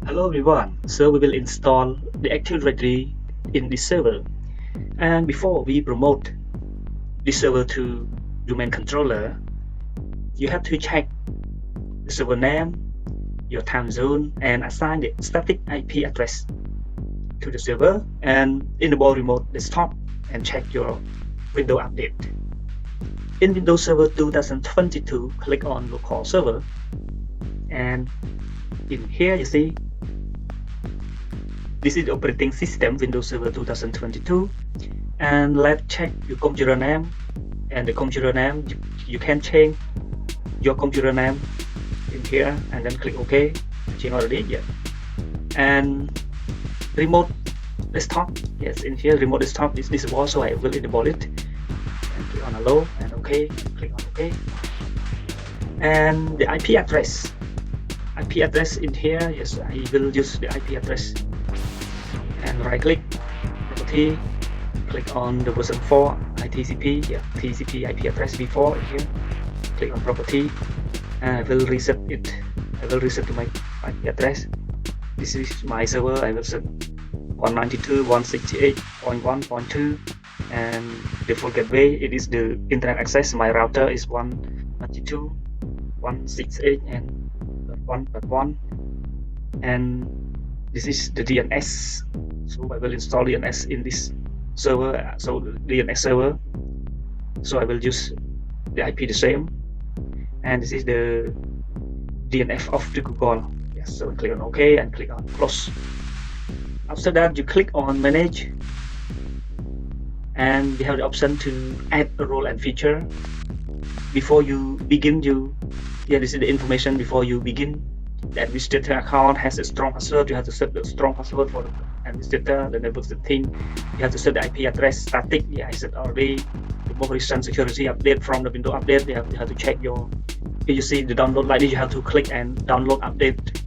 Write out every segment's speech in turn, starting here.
Hello everyone, so we will install the Active Directory in this server. And before we promote this server to domain controller, you have to check the server name, your time zone, and assign the static IP address to the server, and enable remote desktop and check your Windows update. In Windows Server 2022, click on local server, and in here you see this is the operating system Windows Server 2022, and let's check your computer name. And the computer name, you can change your computer name in here and then click OK. Change already, yeah. And remote desktop, yes, in here remote desktop is disabled, so I will enable it and click on allow and OK, click on OK. And the IP address in here, yes, I will use the IP address and right click property, click on the version 4 TCP, yeah, TCP IP address before here, click on property, and I will reset it. I will reset to my IP address. This is my server. I will set 192.168.1.2, and default gateway, it is the internet access. My router is 192.168 and 1.1, and this is the DNS. So I will install DNS in this server. So the DNS server. So I will use the IP the same, and this is the DNS of the Google. Yes, so click on OK and click on close. After that, you click on manage, and we have the option to add a role and feature. Before you begin, this is the information before you begin. The administrator account has a strong password. You have to set the strong password for the administrator. The network setting, you have to set the IP address static. Yeah, I said already. The most recent security update from the Windows update, you have to check your. If you see the download like this, you have to click and download update,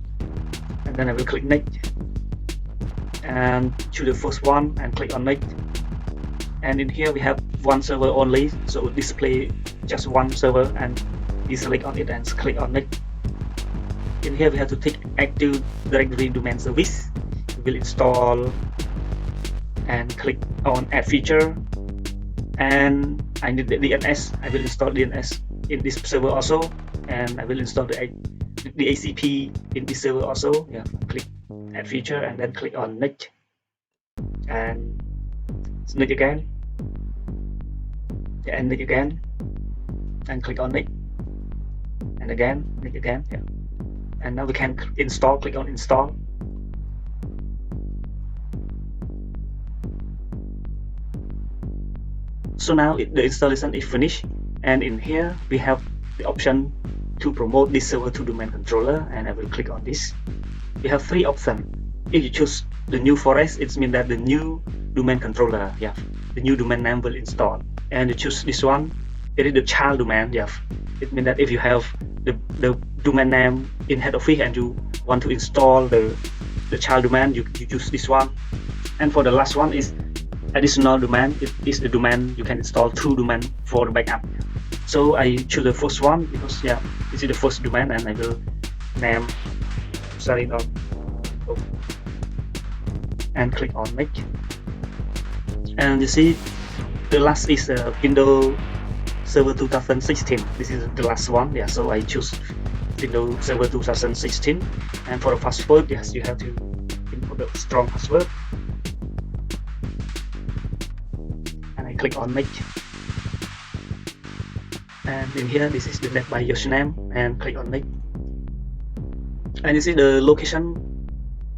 and then I will click next and choose the first one and click on next. And in here we have one server only, so display just one server, and you select on it and click on next. In here we have to take Active Directory Domain Service. We will install and click on add feature, and I need the DNS. I will install DNS in this server also, and I will install the ACP in this server also. Yeah, click add feature and then click on next, and next again, and next again, and click on next, and again, next again. Yeah. And now we can install. Click on install. So now the installation is finished, and in here we have the option to promote this server to domain controller, and I will click on this. We have three options. If you choose the new forest, it means that the new domain controller, yeah, the new domain name will install. And you choose this one, it is the child domain. Yeah, it means that if you have the domain name in head office and you want to install the child domain, you choose this one. And for the last one is additional domain. It is the domain you can install two domain for the backup. So I choose the first one because yeah, this is the first domain, and I will name it on and click on next. And you see the last is Windows Server 2016. This is the last one. Yeah, so I choose Windows Server 2016. And for the password, yes, you have to input a strong password. And I click on next. And in here, this is the net by username, and click on next. And you see the location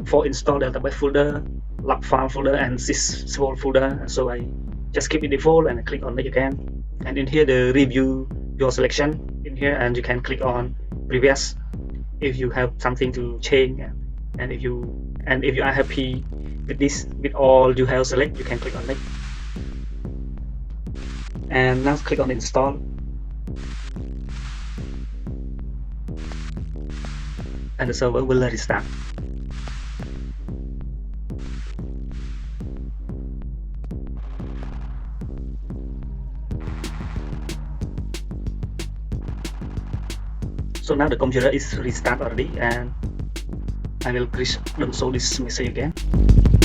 for install database folder, log file folder, and sysvol folder. So I just keep it default and I click on next again. And in here, the review your selection in here, and you can click on previous if you have something to change. And if you are happy with this, with all you have select, you can click on next. And now click on install. And the server will restart. So now the computer is restart already, and I will please don't show this message again.